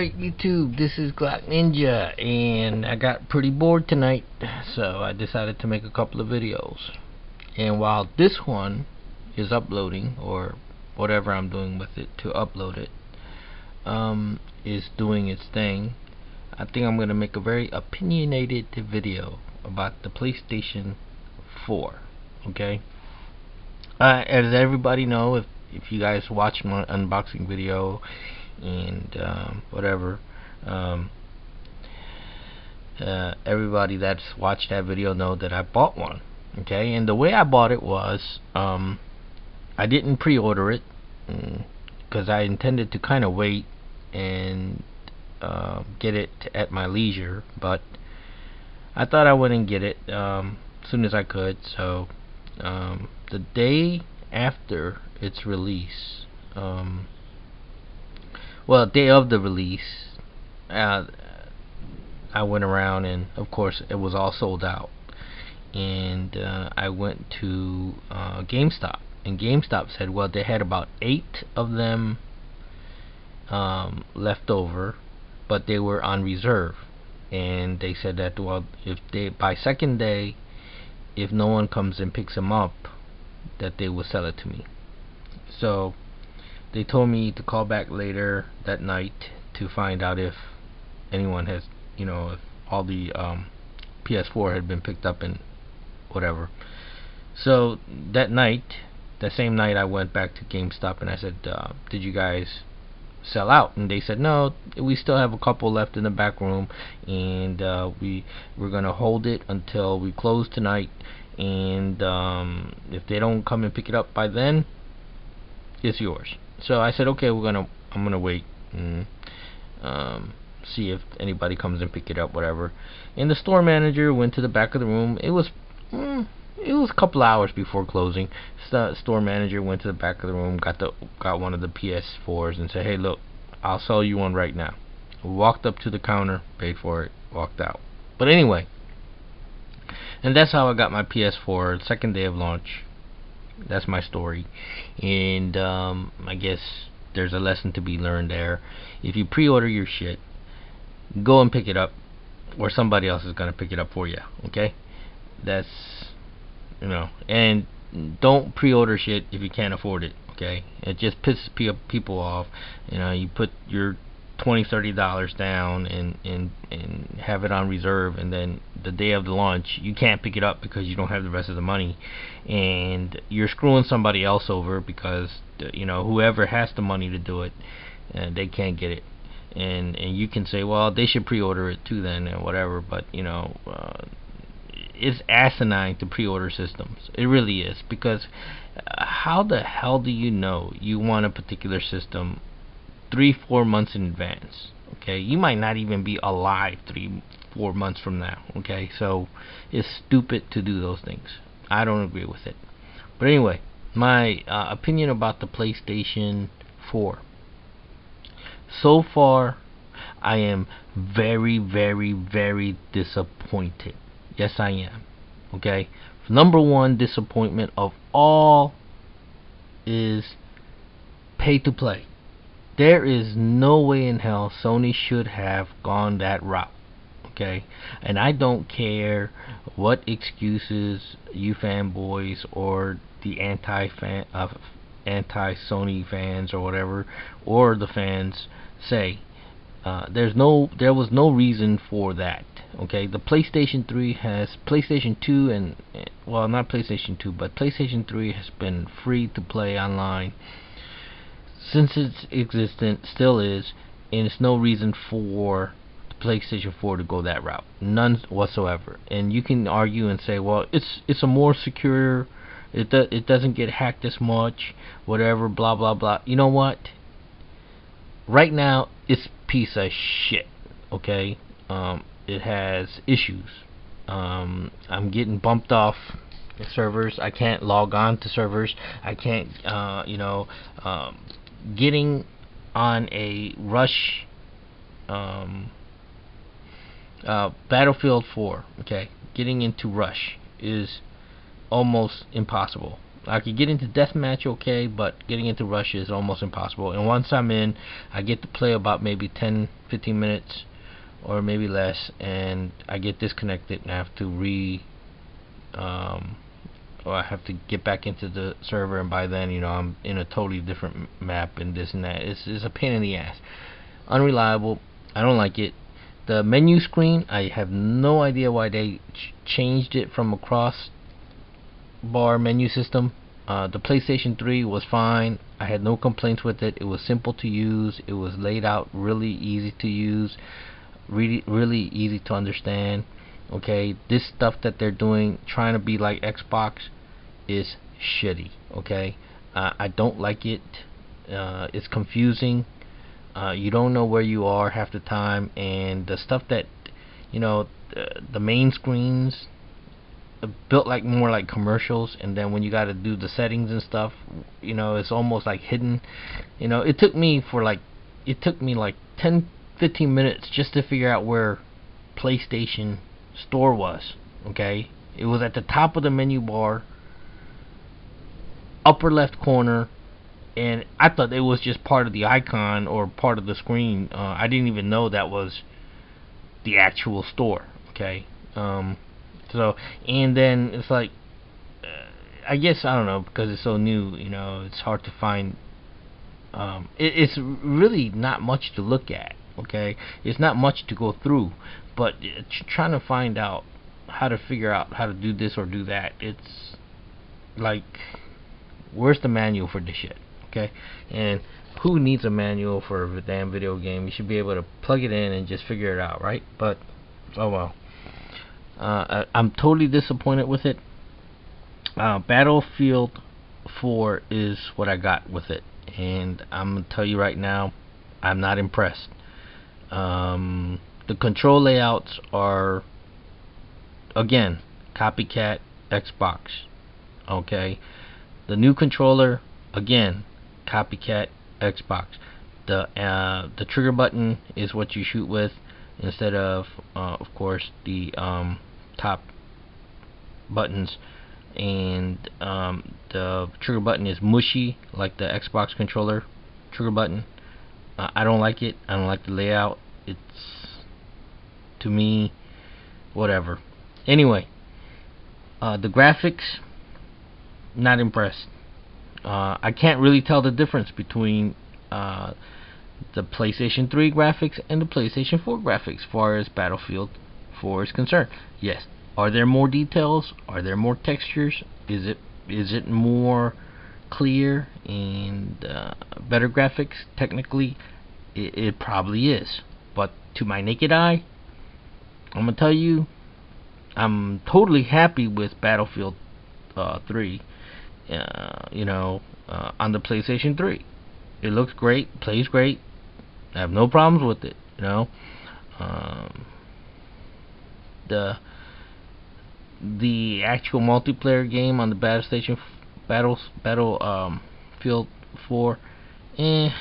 Alright YouTube, this is Glock Ninja, and I got pretty bored tonight, so I decided to make a couple of videos. And while this one is uploading, or whatever I'm doing with it to upload it, is doing its thing, I think I'm going to make a very opinionated video about the PlayStation 4. Okay? As everybody know, if you guys watched my unboxing video and whatever, everybody that's watched that video know that I bought one. Okay, and the way I bought it was I didn't pre-order it because I intended to kind of wait and get it at my leisure, but I thought I wouldn't get it as soon as I could. So the day after its release, well, day of the release, I went around, and of course it was all sold out. And I went to GameStop, and GameStop said, well, they had about 8 of them left over, but they were on reserve. And they said that, well, if they, by second day, if no one comes and picks them up, that they will sell it to me. So they told me to call back later that night to find out if anyone has, if all the PS4 had been picked up and whatever. So that night, the same night, I went back to GameStop and I said, did you guys sell out? And they said, no, we still have a couple left in the back room, and we're gonna hold it until we close tonight, and if they don't come and pick it up by then, it's yours. So I said, okay, I'm gonna wait and see if anybody comes and pick it up, whatever. And the store manager went to the back of the room. It was a couple hours before closing. The store manager went to the back of the room, got one of the PS4s, and said, hey, look, I'll sell you one right now. We walked up to the counter, paid for it, walked out. But anyway, and that's how I got my PS4, second day of launch. That's my story. And I guess there's a lesson to be learned there. If you pre-order your shit, go and pick it up, or somebody else is gonna pick it up for you. Okay? That's, and don't pre-order shit if you can't afford it. Okay? It just pisses people off. You put your $20-$30 down and have it on reserve, and then the day of the launch you can't pick it up because you don't have the rest of the money, and you're screwing somebody else over because whoever has the money to do it, they can't get it, and you can say, well, they should pre-order it too then, and whatever. But it's asinine to pre-order systems. It really is, because how the hell do you know you want a particular system 3-4 months in advance? Okay, you might not even be alive 3-4 months from now. Okay, so it's stupid to do those things. I don't agree with it. But anyway, my opinion about the PlayStation 4. So far, I am very, very, very disappointed. Yes, I am. Okay, number one disappointment of all is pay to play. There is no way in hell Sony should have gone that route. Okay, and I don't care what excuses you fanboys or the anti-Sony fans or whatever, or the fans say. There was no reason for that. Okay, the PlayStation 2 and, well, not PlayStation 2, but PlayStation 3 has been free to play online since its existence, still is, and it's no reason for the PlayStation 4 to go that route, none whatsoever. And you can argue and say, well, it's a more secure, it doesn't get hacked as much, whatever, blah blah blah. You know what? Right now, it's a piece of shit. Okay, it has issues. I'm getting bumped off servers. I can't log on to servers. I can't, getting on a rush, Battlefield 4, okay, getting into rush is almost impossible. I could get into deathmatch okay, but getting into rush is almost impossible. And once I'm in, I get to play about maybe 10-15 minutes or maybe less, and I get disconnected and I have to or I have to get back into the server, and by then, you know, I'm in a totally different map and this and that. It's a pain in the ass. Unreliable. I don't like it. The menu screen, I have no idea why they changed it from a cross bar menu system. The PlayStation 3 was fine. I had no complaints with it. It was simple to use. It was laid out really easy to use, really easy to understand. Okay, this stuff that they're doing, trying to be like Xbox, is shitty. Okay, I don't like it. It's confusing. You don't know where you are half the time, and the stuff that, you know, the main screens built like more like commercials, and then when you got to do the settings and stuff, you know, it's almost like hidden. You know, it took me like 10-15 minutes just to figure out where PlayStation Store was. Okay, it was at the top of the menu bar, upper left corner, and I thought it was just part of the icon or part of the screen. I didn't even know that was the actual store. Okay, so, and then it's like, I guess, I don't know, because it's so new, you know, it's hard to find. It's really not much to look at. Okay, it's not much to go through, but trying to find out how to figure out how to do this or do that, it's like, where's the manual for this shit? Okay, and who needs a manual for a damn video game? You should be able to plug it in and just figure it out, right? But oh well. I'm totally disappointed with it. Battlefield 4 is what I got with it, and I'm gonna tell you right now, I'm not impressed. The control layouts are, again, copycat Xbox. Okay, the new controller, again, copycat Xbox. The trigger button is what you shoot with instead of course, the top buttons, and the trigger button is mushy like the Xbox controller trigger button. I don't like it. I don't like the layout. It's, to me, whatever. Anyway, the graphics, not impressed. I can't really tell the difference between the PlayStation 3 graphics and the PlayStation 4 graphics as far as Battlefield 4 is concerned. Yes, are there more details? Are there more textures? Is it more clear and better graphics? Technically, it probably is. But to my naked eye, I'm gonna tell you, I'm totally happy with Battlefield 3. You know, on the PlayStation 3, it looks great, plays great. I have no problems with it. You know, the actual multiplayer game on the Battlefield 4, it's,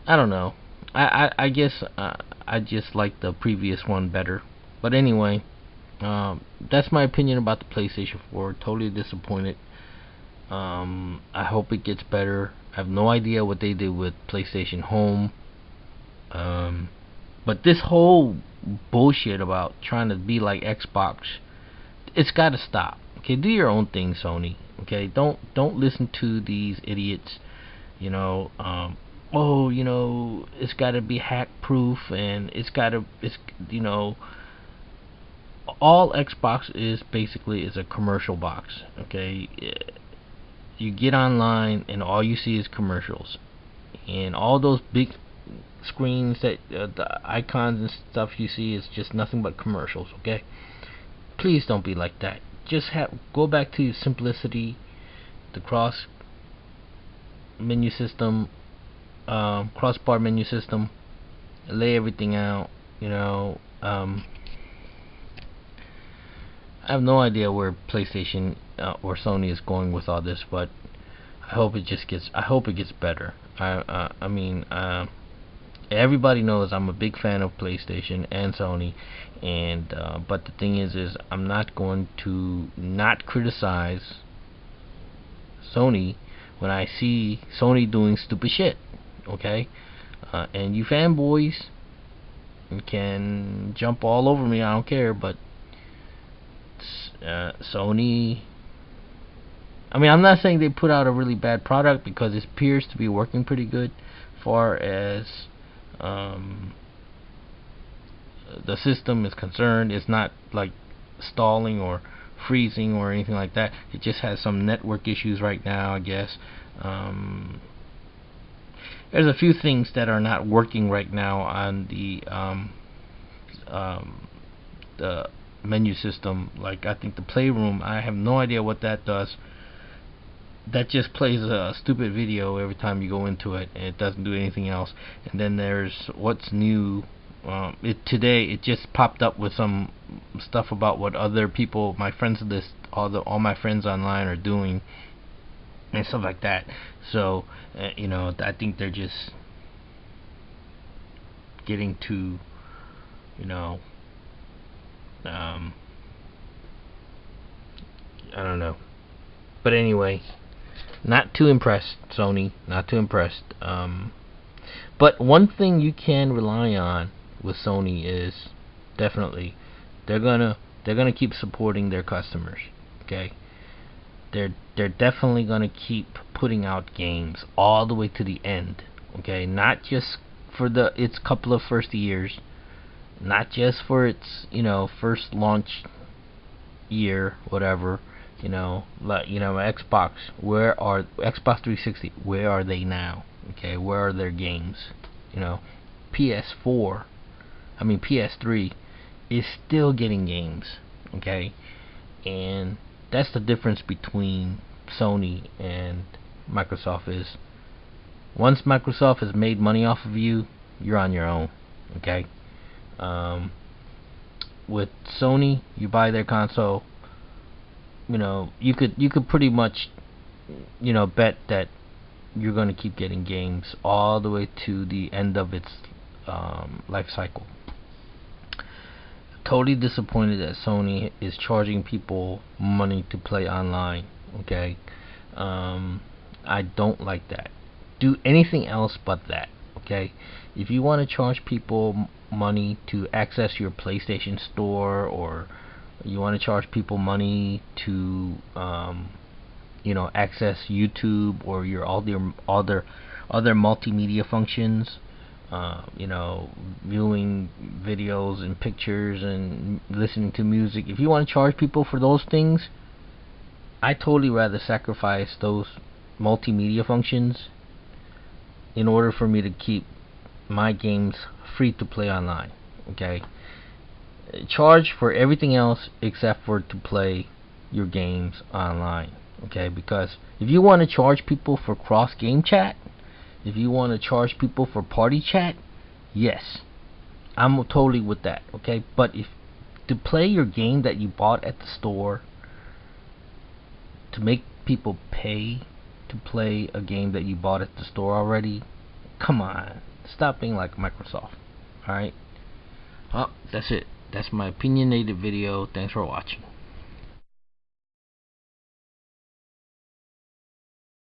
I don't know. I guess I just like the previous one better. But anyway, that's my opinion about the PlayStation 4. Totally disappointed. I hope it gets better. I have no idea what they did with PlayStation Home. But this whole bullshit about trying to be like Xbox, it's got to stop. Okay, do your own thing, Sony. Okay, don't listen to these idiots. You know, oh, you know, it's got to be hack proof, and it's you know, all Xbox is basically is a commercial box. Okay, you get online and all you see is commercials, and all those big screens that the icons and stuff you see is just nothing but commercials. Okay, please don't be like that. Just go back to your simplicity, the cross menu system, crossbar menu system, lay everything out. You know, I have no idea where PlayStation or Sony is going with all this, but I hope it gets better. I mean, everybody knows I'm a big fan of PlayStation and Sony, and but the thing is I'm not going to not criticize Sony when I see Sony doing stupid shit. Okay, and you fanboys can jump all over me, I don't care, but Sony, I mean, I'm not saying they put out a really bad product, because it appears to be working pretty good far as the system is concerned. It's not like stalling or freezing or anything like that. It just has some network issues right now, I guess. There's a few things that are not working right now on the menu system. Like, I think the Playroom, I have no idea what that does. That just plays a stupid video every time you go into it, and it doesn't do anything else. And then there's what's new. Today it just popped up with some stuff about what other people, my friends list, all my friends online are doing, and stuff like that. So you know, I think they're just getting to, you know, I don't know. But anyway, not too impressed, Sony. Not too impressed. But one thing you can rely on with Sony is definitely they're gonna keep supporting their customers. Okay, they're definitely gonna keep putting out games all the way to the end. Okay, not just for its couple of first years, not just for its, you know, first launch year, whatever. You know, like, you know, Xbox, where are Xbox 360? Where are they now? Okay, where are their games? You know, PS4, I mean PS3 is still getting games. Okay, and that's the difference between Sony and Microsoft. Is once Microsoft has made money off of you, you're on your own. Okay, with Sony, you buy their console, you know, you could pretty much, you know, bet that you're going to keep getting games all the way to the end of its life cycle. Totally disappointed that Sony is charging people money to play online. Okay, I don't like that. Do anything else but that. Okay, if you want to charge people money to access your PlayStation Store, or you want to charge people money to you know, access YouTube or your other multimedia functions, you know, viewing videos and pictures and listening to music, if you want to charge people for those things, I totally rather sacrifice those multimedia functions in order for me to keep my games free to play online. Okay, charge for everything else except for to play your games online. Okay, because if you want to charge people for cross game chat, if you want to charge people for party chat, yes, I'm totally with that. Okay, but if to play your game that you bought at the store, to make people pay to play a game that you bought at the store already, come on, stop being like Microsoft. Alright, well, that's it. That's my opinionated video. Thanks for watching.